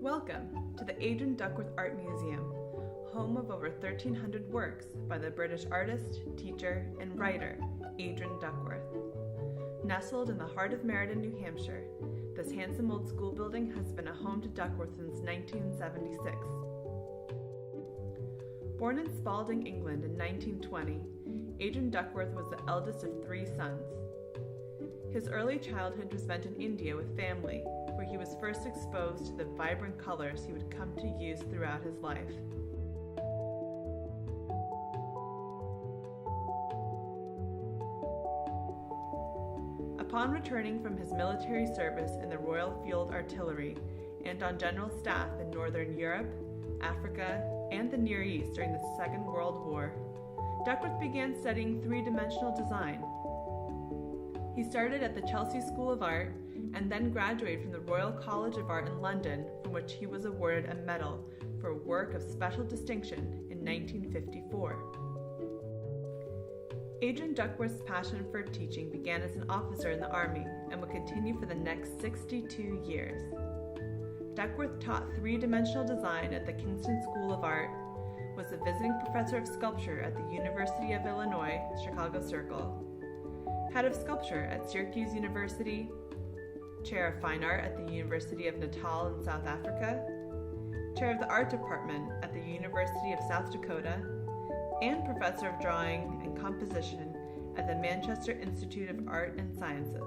Welcome to the Aidron Duckworth Art Museum, home of over 1,300 works by the British artist, teacher, and writer Aidron Duckworth. Nestled in the heart of Meriden, New Hampshire, this handsome old school building has been a home to Duckworth since 1976. Born in Spalding, England in 1920, Aidron Duckworth was the eldest of 3 sons. His early childhood was spent in India with family, where he was first exposed to the vibrant colors he would come to use throughout his life. Upon returning from his military service in the Royal Field Artillery and on general staff in Northern Europe, Africa, and the Near East during the Second World War, Duckworth began studying three-dimensional design. He started at the Chelsea School of Art and then graduated from the Royal College of Art in London, from which he was awarded a medal for work of special distinction in 1954. Aidron Duckworth's passion for teaching began as an officer in the Army and would continue for the next 62 years. Duckworth taught three-dimensional design at the Kingston School of Art, was a visiting professor of sculpture at the University of Illinois, Chicago Circle, head of sculpture at Syracuse University, chair of fine art at the University of Natal in South Africa, chair of the art department at the University of South Dakota, and professor of drawing and composition at the Manchester Institute of Art and Sciences.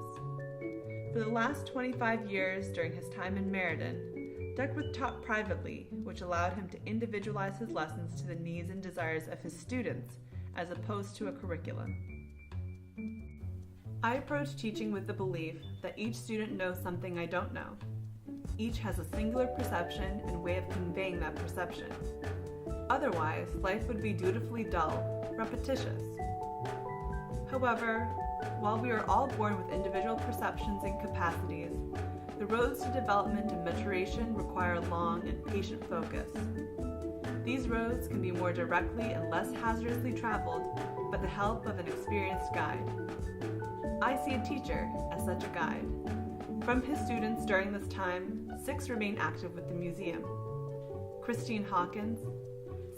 For the last 25 years during his time in Meriden, Duckworth taught privately, which allowed him to individualize his lessons to the needs and desires of his students, as opposed to a curriculum. I approach teaching with the belief that each student knows something I don't know. Each has a singular perception and way of conveying that perception. Otherwise, life would be dutifully dull, repetitious. However, while we are all born with individual perceptions and capacities, the roads to development and maturation require long and patient focus. These roads can be more directly and less hazardously traveled by the help of an experienced guide. I see a teacher as such a guide. From his students during this time, 6 remain active with the museum. Christine Hawkins,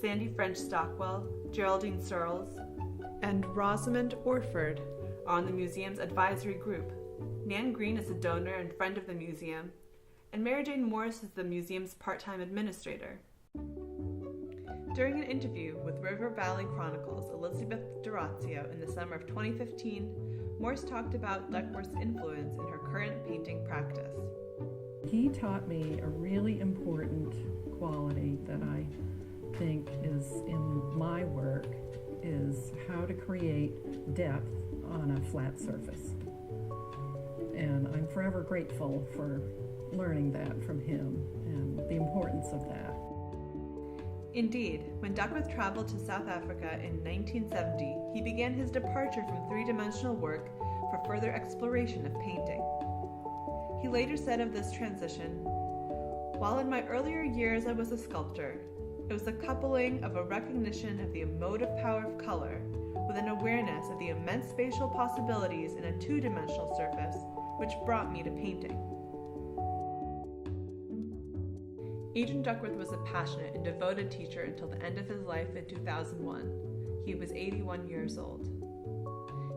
Sandy French Stockwell, Geraldine Searles, and Rosamond Orford are on the museum's advisory group. Nan Green is a donor and friend of the museum, and Mary Jane Morris is the museum's part-time administrator. During an interview with River Valley Chronicle's Elizabeth Durazio in the summer of 2015, Morse talked about Duckworth's influence in her current painting practice. He taught me a really important quality that I think is in my work is how to create depth on a flat surface. And I'm forever grateful for learning that from him and the importance of that. Indeed, when Duckworth traveled to South Africa in 1970, he began his departure from three-dimensional work for further exploration of painting. He later said of this transition, "While in my earlier years I was a sculptor, it was the coupling of a recognition of the emotive power of color with an awareness of the immense spatial possibilities in a two-dimensional surface which brought me to painting." Aidron Duckworth was a passionate and devoted teacher until the end of his life in 2001. He was 81 years old.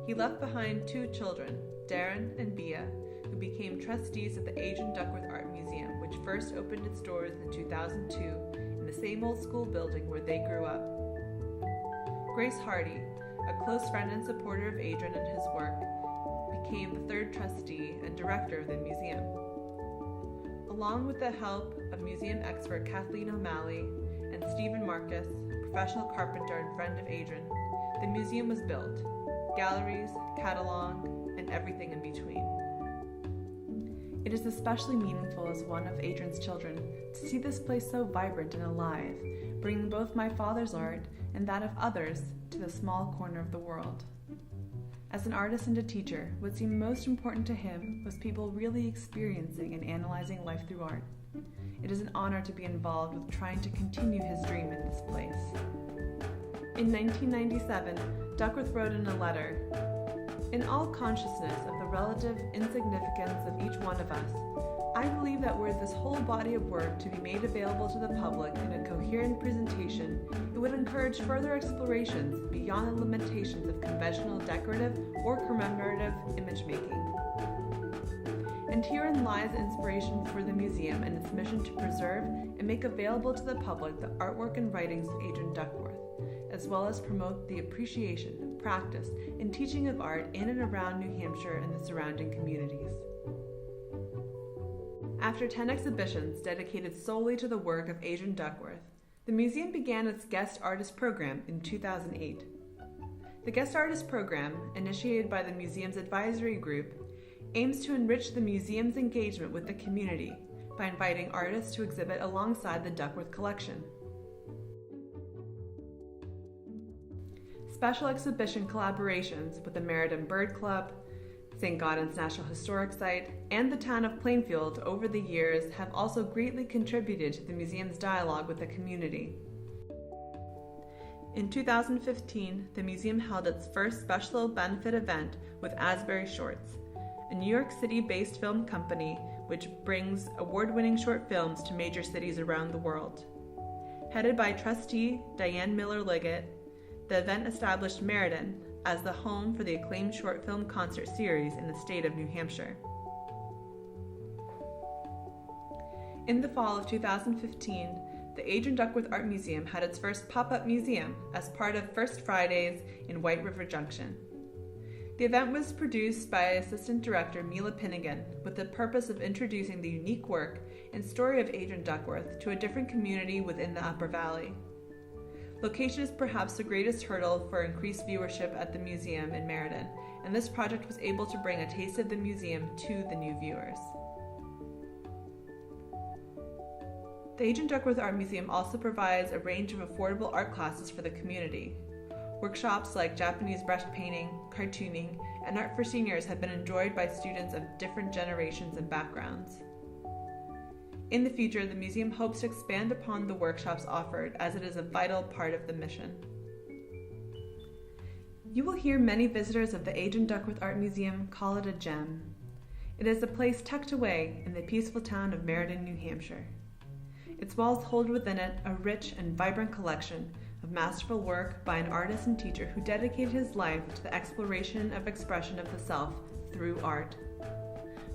He left behind 2 children, Darren and Bea, who became trustees of the Aidron Duckworth Art Museum, which first opened its doors in 2002 in the same old school building where they grew up. Grace Hardy, a close friend and supporter of Aidron and his work, became the 3rd trustee and director of the museum. Along with the help of museum expert Kathleen O'Malley and Stephen Marcus, professional carpenter and friend of Aidron, the museum was built. Galleries, catalog, and everything in between. It is especially meaningful as one of Aidron's children to see this place so vibrant and alive, bringing both my father's art and that of others to the small corner of the world. As an artist and a teacher, what seemed most important to him was people really experiencing and analyzing life through art. It is an honor to be involved with trying to continue his dream in this place. In 1997, Duckworth wrote in a letter, "In all consciousness of the relative insignificance of each one of us, I I believe that were this whole body of work to be made available to the public in a coherent presentation, it would encourage further explorations beyond the limitations of conventional decorative or commemorative image making. And herein lies the inspiration for the museum and its mission to preserve and make available to the public the artwork and writings of Aidron Duckworth, as well as promote the appreciation, practice, and teaching of art in and around New Hampshire and the surrounding communities. After 10 exhibitions dedicated solely to the work of Aidron Duckworth, the museum began its Guest Artist Program in 2008. The Guest Artist Program, initiated by the museum's advisory group, aims to enrich the museum's engagement with the community by inviting artists to exhibit alongside the Duckworth collection. Special exhibition collaborations with the Meriden Bird Club, St. Gaudens National Historic Site, and the town of Plainfield over the years have also greatly contributed to the museum's dialogue with the community. In 2015, the museum held its first special benefit event with Asbury Shorts, a New York City-based film company which brings award-winning short films to major cities around the world. Headed by trustee Diane Miller-Liggett, the event established Meriden as the home for the acclaimed short film concert series in the state of New Hampshire. In the fall of 2015, the Aidron Duckworth Art Museum had its first pop-up museum as part of First Fridays in White River Junction. The event was produced by Assistant Director Mila Pinnigan with the purpose of introducing the unique work and story of Aidron Duckworth to a different community within the Upper Valley. Location is perhaps the greatest hurdle for increased viewership at the museum in Meriden, and this project was able to bring a taste of the museum to the new viewers. The Aidron Duckworth Art Museum also provides a range of affordable art classes for the community. Workshops like Japanese brush painting, cartooning, and art for seniors have been enjoyed by students of different generations and backgrounds. In the future, the museum hopes to expand upon the workshops offered as it is a vital part of the mission. You will hear many visitors of the Aidron Duckworth Art Museum call it a gem. It is a place tucked away in the peaceful town of Meriden, New Hampshire. Its walls hold within it a rich and vibrant collection of masterful work by an artist and teacher who dedicated his life to the exploration of expression of the self through art.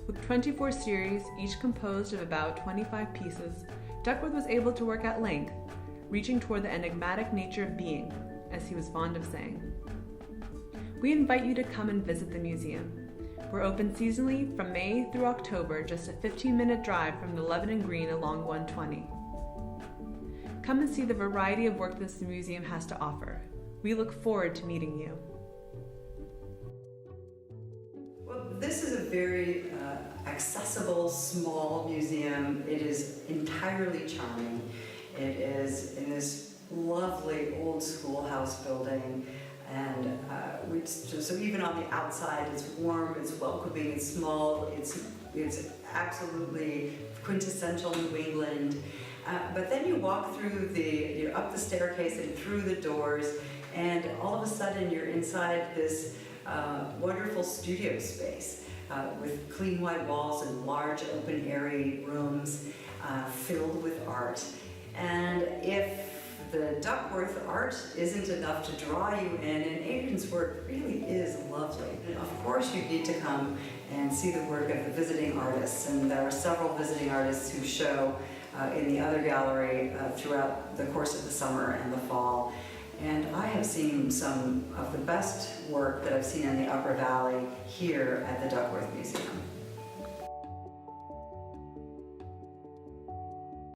With 24 series, each composed of about 25 pieces, Duckworth was able to work at length, reaching toward the enigmatic nature of being, as he was fond of saying. We invite you to come and visit the museum. We're open seasonally from May through October, just a 15-minute drive from the Lebanon Green along 120. Come and see the variety of work this museum has to offer. We look forward to meeting you. Well, this is a very accessible, small museum. It is entirely charming. It is in this lovely old schoolhouse building, and so even on the outside, it's warm, it's welcoming, it's small, it's absolutely quintessential New England. But then you walk through you're up the staircase and through the doors, and all of a sudden you're inside this wonderful studio space with clean white walls and large open airy rooms filled with art. And if the Duckworth art isn't enough to draw you in, and Aidron's work really is lovely. And of course you need to come and see the work of the visiting artists, and there are several visiting artists who show in the other gallery throughout the course of the summer and the fall. And I have seen some of the best work that I've seen in the Upper Valley here at the Duckworth Museum.